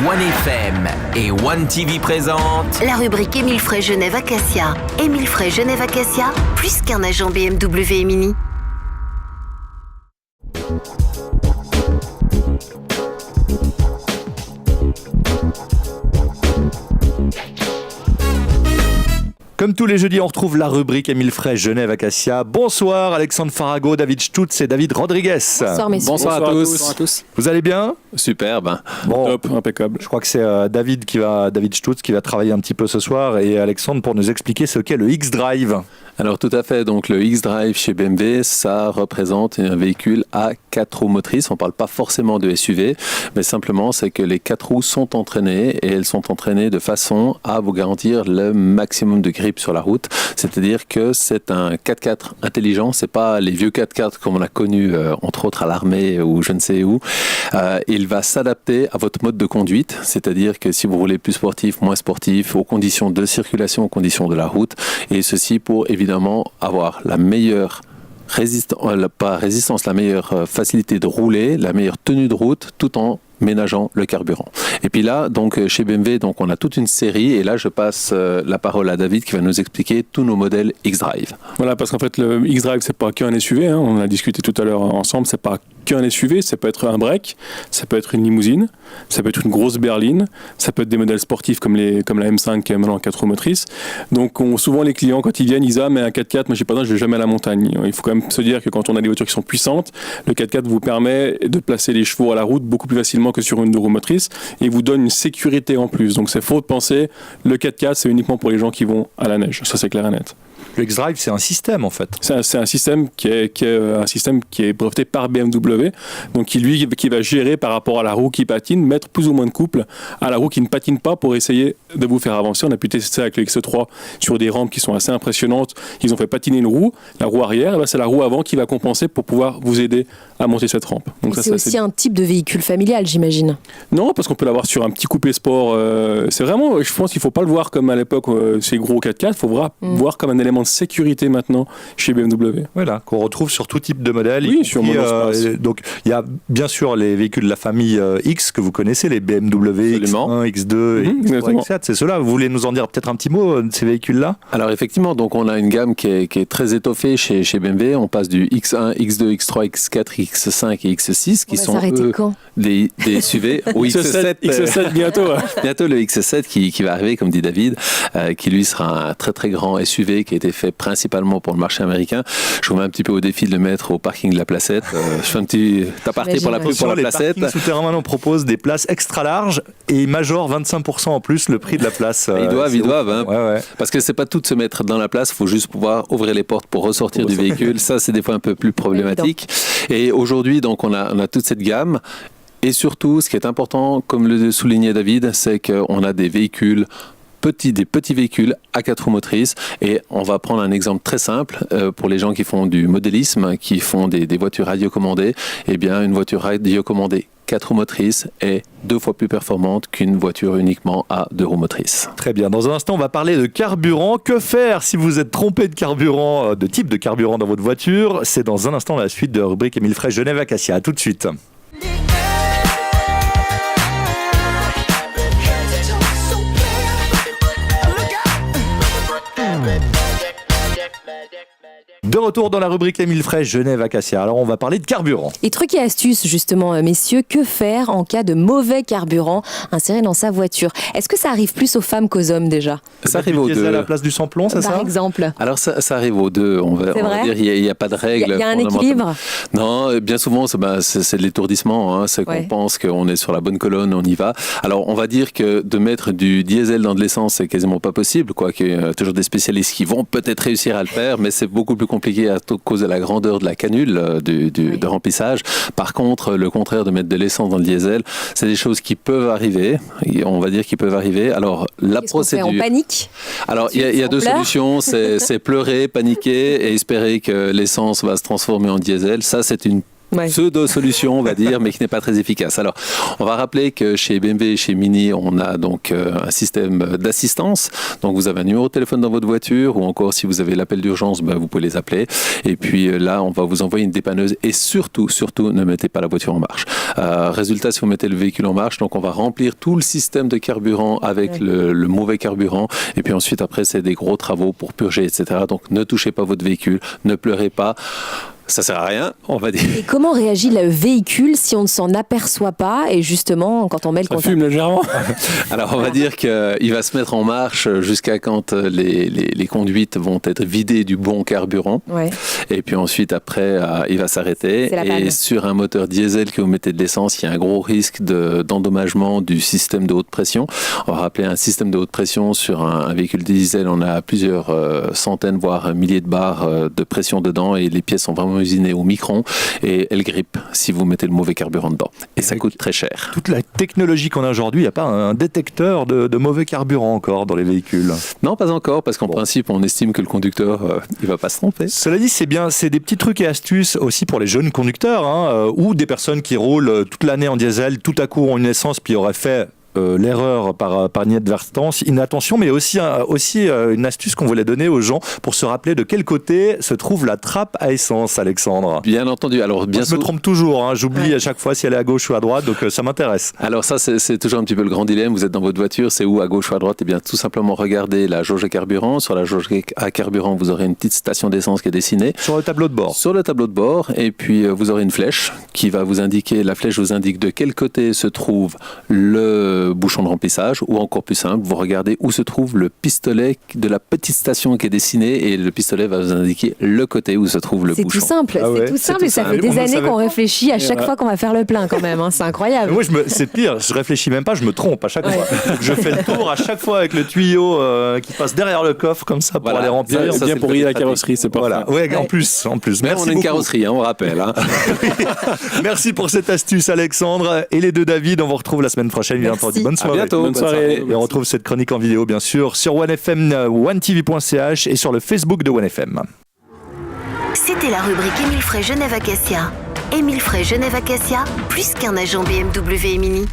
OneFM et One TV présentent la rubrique Émile Frey Genève Acacia. Émile Frey Genève Acacia, plus qu'un agent BMW et Mini. Comme tous les jeudis, on retrouve la rubrique Émile Frey Genève Acacia. Bonsoir Alexandre Farago, David Stutz et David Rodriguez. Bonsoir messieurs. Bonsoir à tous. Vous allez bien ? Superbe. Bon, top, impeccable. Je crois que c'est David Stutz qui va travailler un petit peu ce soir et Alexandre pour nous expliquer ce qu'est le X-Drive. Alors tout à fait, donc le X-Drive chez BMW, ça représente un véhicule à 4 roues motrices. On ne parle pas forcément de SUV, mais simplement c'est que les 4 roues sont entraînées et elles sont entraînées de façon à vous garantir le maximum de grip sur la route. C'est-à-dire que c'est un 4x4 intelligent, c'est pas les vieux 4x4 comme on a connu entre autres à l'armée ou je ne sais où. Il va s'adapter à votre mode de conduite, c'est-à-dire que si vous roulez plus sportif, moins sportif, aux conditions de circulation, aux conditions de la route, et ceci pour évidemment avoir la meilleure la meilleure facilité de rouler, la meilleure tenue de route, tout en ménageant le carburant. Et puis là, donc chez BMW, donc on a toute une série, et là je passe la parole à David qui va nous expliquer tous nos modèles X-Drive. Voilà, parce qu'en fait le X-Drive c'est pas qu'un SUV, hein, on a discuté tout à l'heure ensemble, c'est pas qu'un SUV, ça peut être un break, ça peut être une limousine, ça peut être une grosse berline, ça peut être des modèles sportifs comme la M5 qui est maintenant en 4 roues motrices. Donc souvent les clients quand ils viennent, ils disent ah mais un 4x4, moi j'ai pas besoin, je vais jamais à la montagne. Il faut quand même se dire que quand on a des voitures qui sont puissantes, le 4x4 vous permet de placer les chevaux à la route beaucoup plus facilement que sur une 2 roues motrices et vous donne une sécurité en plus. Donc c'est faux de penser le 4x4 c'est uniquement pour les gens qui vont à la neige. Ça c'est clair et net. Le X-Drive, c'est un système en fait. C'est un système qui est breveté par BMW, donc qui va gérer par rapport à la roue qui patine, mettre plus ou moins de couple à la roue qui ne patine pas pour essayer de vous faire avancer. On a pu tester ça avec le X3 sur des rampes qui sont assez impressionnantes. Ils ont fait patiner une roue, la roue arrière, c'est la roue avant qui va compenser pour pouvoir vous aider à monter cette rampe. Donc c'est aussi un type de véhicule familial, j'imagine. Non, parce qu'on peut l'avoir sur un petit coupé sport. C'est vraiment, je pense qu'il ne faut pas le voir comme à l'époque ces gros 4x4, il faut voir comme un élément de sécurité maintenant chez BMW. Voilà, qu'on retrouve sur tout type de modèle. Oui, sur monospace. Donc il y a bien sûr les véhicules de la famille X que vous connaissez, les BMW X1, X2, X3, X4, c'est cela. Vous voulez nous en dire peut-être un petit mot de ces véhicules-là ? Alors effectivement, donc on a une gamme qui est très étoffée chez BMW. On passe du X1, X2, X3, X4, X5 et X6 qui sont des SUV au X7. X7 bientôt. Bientôt le X7 qui va arriver, comme dit David, qui lui sera un très très grand SUV qui a été fait principalement pour le marché américain. Je vous mets un petit peu au défi de le mettre au parking de la Placette. Je fais un petit aparté pour la Placette. Les parkings souterrains maintenant proposent des places extra larges et ils majorent 25% en plus le prix de la place. Ils doivent. Hein, ouais. Parce que c'est pas tout de se mettre dans la place, il faut juste pouvoir ouvrir les portes pour ressortir du véhicule. Ça, c'est des fois un peu plus problématique. Et aujourd'hui, donc, on a toute cette gamme. Et surtout, ce qui est important, comme le soulignait David, c'est qu'on a des véhicules des petits véhicules à 4 roues motrices, et on va prendre un exemple très simple pour les gens qui font du modélisme, qui font des voitures radiocommandées. Eh bien, une voiture radiocommandée 4 roues motrices est 2 fois plus performante qu'une voiture uniquement à 2 roues motrices. Très bien. Dans un instant, on va parler de carburant. Que faire si vous êtes trompé de carburant, de type de carburant dans votre voiture ? C'est dans un instant la suite de la rubrique Émile Frey Genève Acacia. À tout de suite. De retour dans la rubrique Émile Frey Genève Acacia. Alors on va parler de carburant. Et trucs et astuces justement, messieurs, que faire en cas de mauvais carburant inséré dans sa voiture ? Est-ce que ça arrive plus aux femmes qu'aux hommes déjà ? Ça arrive aux deux. À la place du sans-plomb, c'est ça ? Par exemple. Alors ça arrive aux deux. On va dire il n'y a pas de règle. Il y a un équilibre. Non, bien souvent c'est de l'étourdissement. Hein. C'est qu'on pense qu'on est sur la bonne colonne, on y va. Alors on va dire que de mettre du diesel dans de l'essence, c'est quasiment pas possible. Il y a toujours des spécialistes qui vont peut-être réussir à le faire, mais c'est beaucoup plus compliqué à cause de la grandeur de la canule de remplissage. Par contre, le contraire de mettre de l'essence dans le diesel, c'est des choses qui peuvent arriver. On va dire qu'ils peuvent arriver. Alors, la procédure... On panique ? Alors, il y a deux solutions. C'est pleurer, paniquer et espérer que l'essence va se transformer en diesel. Ça, c'est une Ouais. pseudo-solution, on va dire, mais qui n'est pas très efficace. Alors, on va rappeler que chez BMW et chez Mini, on a donc un système d'assistance. Donc, vous avez un numéro de téléphone dans votre voiture, ou encore si vous avez l'appel d'urgence, vous pouvez les appeler. Et puis là, on va vous envoyer une dépanneuse. Et surtout, ne mettez pas la voiture en marche. Résultat, si vous mettez le véhicule en marche, donc on va remplir tout le système de carburant avec le mauvais carburant. Et puis ensuite, après, c'est des gros travaux pour purger, etc. Donc, ne touchez pas votre véhicule, ne pleurez pas. Ça sert à rien, on va dire. Et comment réagit le véhicule si on ne s'en aperçoit pas et justement quand on met le Ça contact? fume légèrement. Alors on va dire qu'il va se mettre en marche jusqu'à quand les conduites vont être vidées du bon carburant. Ouais. Et puis ensuite après il va s'arrêter. C'est la panne. Et sur un moteur diesel que vous mettez de l'essence, il y a un gros risque d'endommagement du système de haute pression. On va rappeler un système de haute pression sur un véhicule diesel, on a plusieurs centaines voire milliers de bars de pression dedans et les pièces sont vraiment usinées au micron et elles grippent si vous mettez le mauvais carburant dedans. Et ça coûte très cher. Toute la technologie qu'on a aujourd'hui, il n'y a pas un détecteur de mauvais carburant encore dans les véhicules? Non, pas encore, parce qu'en principe, on estime que le conducteur, il va pas se tromper. Cela dit, c'est bien, c'est des petits trucs et astuces aussi pour les jeunes conducteurs, ou des personnes qui roulent toute l'année en diesel, tout à coup ont une essence, puis auraient fait l'erreur par inattention, mais aussi une astuce qu'on voulait donner aux gens pour se rappeler de quel côté se trouve la trappe à essence, Alexandre. Bien entendu. Alors, bien Moi, je me trompe toujours, j'oublie à chaque fois si elle est à gauche ou à droite, donc ça m'intéresse. Alors ça, c'est toujours un petit peu le grand dilemme. Vous êtes dans votre voiture, c'est où, à gauche ou à droite? Eh bien, tout simplement, regardez la jauge à carburant. Sur la jauge à carburant, vous aurez une petite station d'essence qui est dessinée. Sur le tableau de bord. Sur le tableau de bord, et puis vous aurez une flèche qui va vous indiquer, la flèche vous indique de quel côté se trouve le bouchon de remplissage, ou encore plus simple, vous regardez où se trouve le pistolet de la petite station qui est dessinée, et le pistolet va vous indiquer le côté où se trouve le C'est bouchon. tout simple, Ah ouais, c'est tout c'est simple tout et ça simple. fait des On ne années savait qu'on pas. réfléchit à chaque fois qu'on va faire le plein quand même, c'est incroyable. Mais moi, c'est pire, je réfléchis même pas, je me trompe à chaque fois. Donc, je fais le tour à chaque fois avec le tuyau qui passe derrière le coffre comme ça pour Voilà. aller remplir. Ça, C'est c'est bien le pour côté la pratique. carrosserie, c'est parfait. Voilà, ouais, en plus. Mais Merci on a une beaucoup. carrosserie, on rappelle. Merci pour cette astuce, Alexandre. Et les deux David, on vous retrouve la semaine prochaine, bien Merci. entendu. Bonne À soirée. bientôt. Bonne soirée. Et on retrouve cette chronique en vidéo, bien sûr, sur OneFM, onetv.ch et sur le Facebook de OneFM. C'était la rubrique Émile Frey Genève Acacia. Émile Frey Genève Acacia, plus qu'un agent BMW et Mini.